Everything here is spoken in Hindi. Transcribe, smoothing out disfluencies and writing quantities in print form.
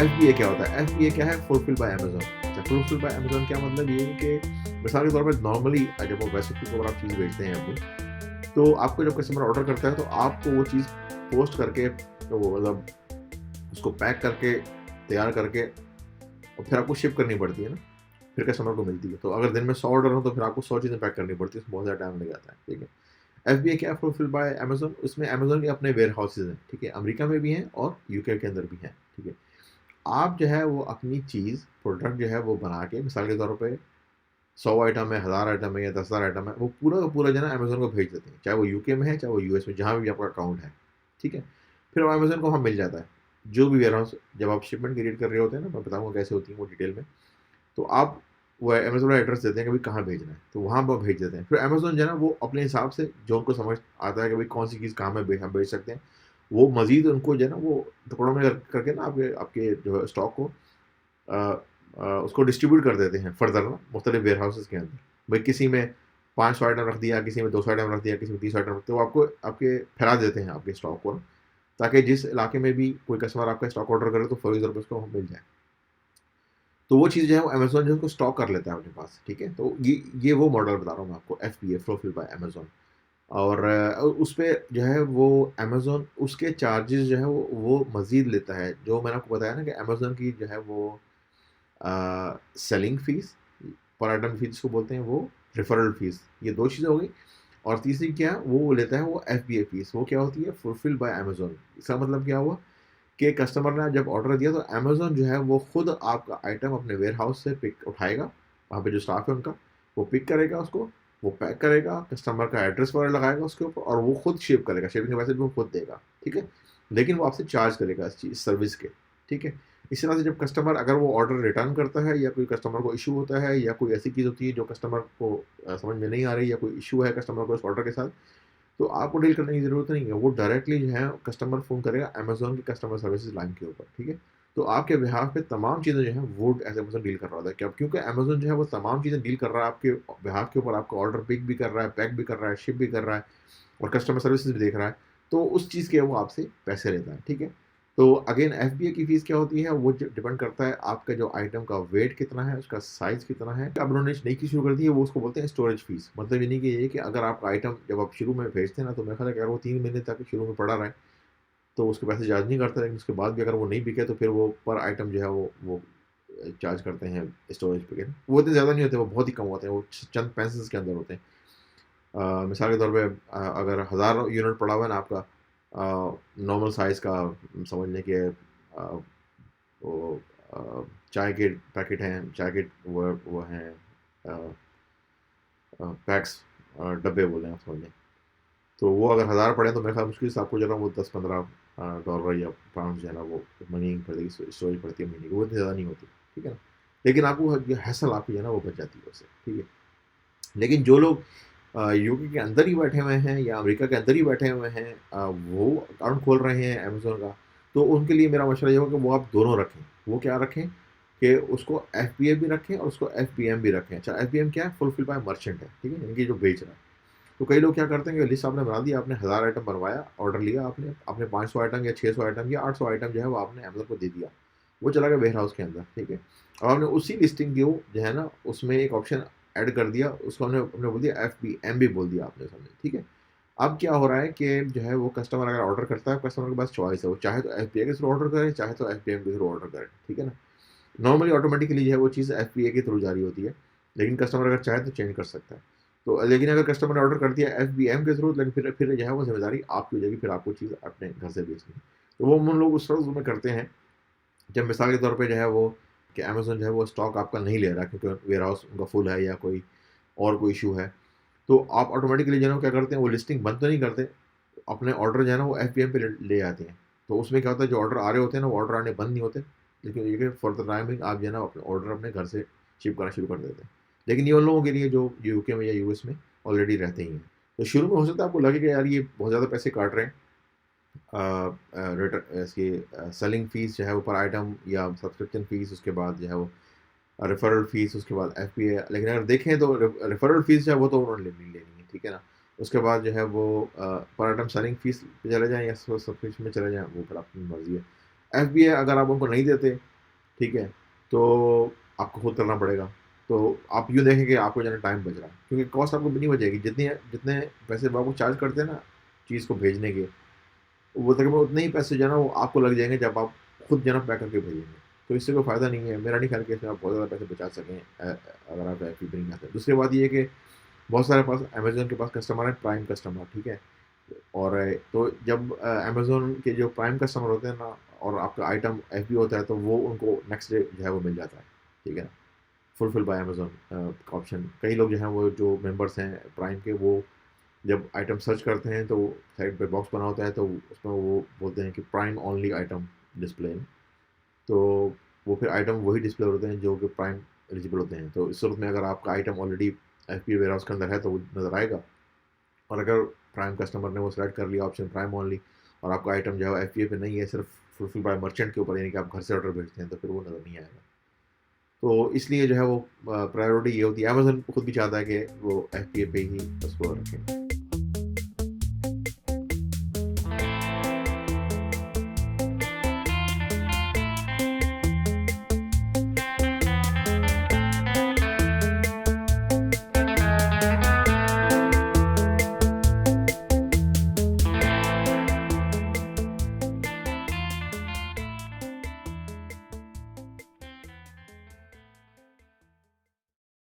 FBA क्या होता है? FBA क्या है? Fulfil bye Amazon. अच्छा, फुलफिल बाय अमेज़न क्या मतलब ये है कि मिसाल के तौर पे नॉर्मली जब वो वैसे के ऊपर आप चीज़ बेचते हैं अपनी, तो आपको जब कस्टमर ऑर्डर करता है तो आपको वो चीज़ पोस्ट करके, तो मतलब उसको पैक करके, तैयार करके और फिर आपको शिप करनी पड़ती है ना, फिर कस्टमर को मिलती है। तो अगर दिन में 100 ऑर्डर हो तो फिर आपको 100 चीज़ें पैक करनी पड़ती है, उसमें बहुत ज़्यादा टाइम लग जाता है, ठीक है। FBA क्या है? Fulfil bye Amazon. उसमें अमेज़न के अपने वेयर हाउसेज़ हैं, ठीक है, अमेरिका में भी हैं और यूके के अंदर भी हैं, ठीक है। आप जो है वो अपनी चीज़, प्रोडक्ट जो है वो बना के मिसाल के तौर पे 100 आइटम है, 1000 आइटम है या 10,000 आइटम है, वो पूरा का पूरा जो है ना अमेज़न को भेज देते हैं। चाहे वो यूके में है, चाहे वो यूएस में, जहाँ भी आपका अकाउंट है, ठीक है। फिर वो अमेज़न को वहाँ मिल जाता है। जो भी वेयर हाउस, जब आप शिपमेंट क्रिएट कर रहे होते हैं ना, मैं बताऊँगा कैसे होती है वो डिटेल में। तो आप वो अमेज़न का एड्रेस देते हैं कि भाई कहाँ भेजना है, तो वहाँ वो भेज देते हैं। फिर अमेज़न जो है ना वो अपने हिसाब से जो उनको समझ आता है कि भाई कौन-सी चीज़ कहाँ में हम बेच सकते हैं, वो मज़ीद उनको जो है ना वो टुकड़ों में करके ना आपके आपके जो है स्टॉक को अ उसको डिस्ट्रीब्यूट कर देते हैं फर्दर ना मुख्तलिफ वेयर हाउसेज़ के अंदर। भाई किसी में 500 आइटम रख दिया, किसी में 200 आइटम रख दिया, किसी में 30 आइटम रख दिया, वो आपको आपके फैला देते हैं आपके स्टॉक को ना, ताकि जिस इलाके में भी कोई कस्टमर आपका स्टॉक ऑर्डर करे तो फ़ौरी तौर पे उसको मिल जाए। तो वो चीज़ जो है वो अमेज़न जो है उसको स्टॉक कर लेता है अपने पास, ठीक है? तो ये वो मॉडल बता रहा हूँ मैं आपको, FBA फुलफिल बाय अमेज़न। और उसपे जो है वो अमेज़न उसके चार्जेज़ जो है वो मज़ीद लेता है। जो मैंने आपको बताया ना कि अमेज़न की जो है वो सेलिंग फ़ीस, पर आइटम फ़ीस जिसको बोलते हैं वो, रेफ़रल फ़ीस, ये 2 चीज़ें हो गई। और तीसरी क्या वो लेता है वो FBA फ़ीस। वो क्या होती है? Fulfil bye Amazon. इसका मतलब क्या हुआ कि कस्टमर ने जब ऑर्डर दिया तो अमेज़न जो है वो खुद आपका आइटम अपने वेयरहाउस से पिक उठाएगा, वहाँ पे जो स्टाफ है उनका, वो पिक करेगा उसको, वो पैक करेगा, कस्टमर का एड्रेस वगैरह लगाएगा उसके ऊपर और वो खुद शिप करेगा, शिपिंग के पैसे भी वो खुद देगा, ठीक है? लेकिन वो आपसे चार्ज करेगा इस चीज़ सर्विस के, ठीक है? इसी तरह से जब कस्टमर अगर वो ऑर्डर रिटर्न करता है या कोई कस्टमर को इश्यू होता है या कोई ऐसी चीज़ होती है जो कस्टमर को समझ में नहीं आ रही या कोई इश्यू है कस्टमर को उस ऑर्डर के साथ, तो आपको डील करने की ज़रूरत नहीं है। वो डायरेक्टली जो है कस्टमर फ़ोन करेगा अमेज़न की कस्टमर सर्विसेज़ लाइन के ऊपर, ठीक है? तो आपके बिहाफ़ पे तमाम चीज़ें जो हैं वो अमेज़न डील कर रहा होता है। क्या? क्योंकि अमेज़न जो है वो तमाम चीज़ें डील कर रहा है आपके बिहाफ़ के ऊपर, आपका ऑर्डर पिक भी कर रहा है, पैक भी कर रहा है, शिप भी कर रहा है और कस्टमर सर्विसेज़ भी देख रहा है। तो उस चीज़ के वो आपसे पैसे लेता है, ठीक है? तो अगेन FBA की फ़ीस क्या होती है? वो डिपेंड करता है आपका जो आइटम का वेट कितना है, उसका साइज़ कितना है। अब उन्होंने नई चीज़ शुरू कर दी है, वो उसको बोलते हैं स्टोरेज फ़ीस। मतलब यानी कि ये कि अगर आपका आइटम जब आप शुरू में भेजते हैं ना, तो मेरा ख़्याल है कि अगर वो 3 महीने तक शुरू में पड़ा रहे, तो उसके पैसे चार्ज नहीं करते, लेकिन उसके बाद भी अगर वो नहीं बिके, तो फिर वो पर आइटम जो है वो चार्ज करते हैं स्टोरेज पे के। वो इतने ज़्यादा नहीं होते, वो बहुत ही कम होते हैं, वो चंद पेंसेस के अंदर होते हैं। मिसाल के तौर पे अगर 1000 यूनिट पड़ा हुआ है ना आपका नॉर्मल साइज़ का, समझ लें कि वो चाय के पैकेट हैं, चाय के वो हैं पैक्स, डब्बे बोले आप समझ लें। तो वो अगर 1000 पड़े तो मेरे ख्याल मुश्किल से आपको जो है ना वो 10-15 डॉलर या पाउंड जो है ना वो मनी पड़ेगी, स्टोरेज पड़ती है महीने की, वो इतनी ज़्यादा नहीं होती, ठीक है ना? लेकिन आपको ये हैसल आपकी जो है ना वो बच जाती है उससे, ठीक है? लेकिन जो लोग यूके के अंदर ही बैठे हुए हैं या अमेरिका के अंदर ही बैठे हुए हैं, वो अकाउंट खोल रहे हैं अमेज़न का, तो उनके लिए मेरा मशवरा ये होगा कि वो आप दोनों रखें। वो क्या रखें कि उसको FBA भी रखें और उसको FBM भी रखें। अच्छा, FBM क्या है? फुलफिल बाय मर्चेंट है, ठीक है? यानी कि जो बेच रहा है। तो कई लोग क्या करते हैं कि लिस्ट आपने बना दी, आपने 1000 आइटम बनवाया, ऑर्डर लिया आपने, आपने 500 आइटम या 600 आइटम या 800 आइटम जो है वो आपने अमेज़न को दे दिया। वो चला गया वेयर हाउस के अंदर, ठीक है? और आपने उसी लिस्टिंग को जो है ना उसमें एक ऑप्शन ऐड कर दिया, उसको हमने हमने बोल दिया FBM भी बोल दिया आपने समझे, ठीक है? अब क्या हो रहा है कि जो है वो कस्टमर अगर ऑर्डर करता है, कस्टमर के पास चॉइस है, वो चाहे तो FBA के थ्रू ऑर्डर करे, चाहे तो FBM के थ्रू ऑर्डर करे, ठीक है ना? नॉर्मली ऑटोमेटिकली जो है वो चीज़ FBA के थ्रू जारी होती है, लेकिन कस्टमर अगर चाहे तो चेंज कर सकता है। तो लेकिन अगर कस्टमर ने ऑर्डर कर दिया FBM के थ्रू, लेकिन फिर जो है वो ज़िम्मेदारी आपकी हो जाएगी, फिर आपको चीज़ अपने घर से बेचनी है। तो वो हम लोग उस वक़्त में करते हैं, जब मिसाल के तौर पे जो है वो कि अमेज़न जो है वो स्टॉक आपका नहीं ले रहा क्योंकि वेयरहाउस उनका फुल है या कोई और कोई इश्यू है, तो आप ऑटोमेटिकली जो है ना क्या करते हैं, वो लिस्टिंग बंद तो नहीं करते, अपने ऑर्डर जो है ना वो FBM पे ले आते हैं। तो उसमें क्या होता है, जो ऑर्डर आ रहे होते हैं ना वो ऑर्डर आने बंद नहीं होते, लेकिन ये कि फॉर द टाइमिंग आप जो है ना अपने ऑर्डर अपने घर से शिप करना शुरू कर देते हैं। लेकिन ये उन लोगों के लिए जो यूके में या यूएस में ऑलरेडी रहते ही हैं। तो शुरू में हो सकता है आपको लगे कि यार ये बहुत ज़्यादा पैसे काट रहे हैं, इसकी सेलिंग फ़ीस जो है वो पर आइटम या सब्सक्रिप्शन फ़ीस, उसके बाद जो है वो रेफरल फ़ीस, उसके बाद FBA। लेकिन अगर देखें तो रेफरल फ़ीस जो है वो तो उन्होंने लेनी लेनी है, ठीक है ना? उसके बाद जो है वो पर आइटम सेलिंग फ़ीस पे चले जाएँ या सब्सक्रिप्शन में चले जाएँ, वो फिर आपकी मर्ज़ी है। FBA अगर आप उनको नहीं देते ठीक है? तो आपको खुद करना पड़ेगा। तो आप यूँ देखें कि आपको जो है टाइम बच रहा है, क्योंकि कॉस्ट आपको नहीं बचेगी। जितने पैसे वो आपको चार्ज करते हैं ना चीज़ को भेजने के, वो तकरीबन उतने ही पैसे जो है ना वो आपको लग जाएँगे जब आप खुद जो है ना पैक करके भेजेंगे। तो इससे कोई फ़ायदा नहीं है। मेरा नहीं ख़्याल कि इसमें आप बहुत ज़्यादा पैसे बचा सकें अगर आप एफबीए नहीं करते। दूसरी बात ये है कि बहुत सारे पास अमेज़न के पास कस्टमर हैं, प्राइम कस्टमर, ठीक है? और तो जब अमेज़न के जो प्राइम कस्टमर होते हैं ना और आपका आइटम एफबी होता है, तो वो उनको नेक्स्ट डे जो है वो मिल जाता है, ठीक है ना? फुलफिल बाय अमेज़न का ऑप्शन। कई लोग जो हैं वो जो मेंबर्स हैं प्राइम के, वो जब आइटम सर्च करते हैं तो साइड पे बॉक्स बना होता है, तो उसमें वो बोलते हैं कि प्राइम ओनली आइटम डिस्प्ले। तो वो फिर आइटम वही डिस्प्ले होते हैं जो कि प्राइम एलिजिबल होते हैं। तो इस सूरत में अगर आपका आइटम ऑलरेडी एफबीए वेयरहाउस के अंदर है तो वो नज़र आएगा। और अगर प्राइम कस्टमर ने वो सेलेक्ट कर लिया ऑप्शन प्राइम ओनली और आपका आइटम जो है एफबीए पे नहीं है, सिर्फ फुलफिल बाय मर्चेंट के ऊपर, यानी कि आप घर से ऑर्डर भेजते हैं, तो फिर वो नज़र नहीं आएगा। तो इसलिए जो है वो प्रायोरिटी ये होती है। अमेज़न खुद भी चाहता है कि वो एफबीए पे ही उसको रखें।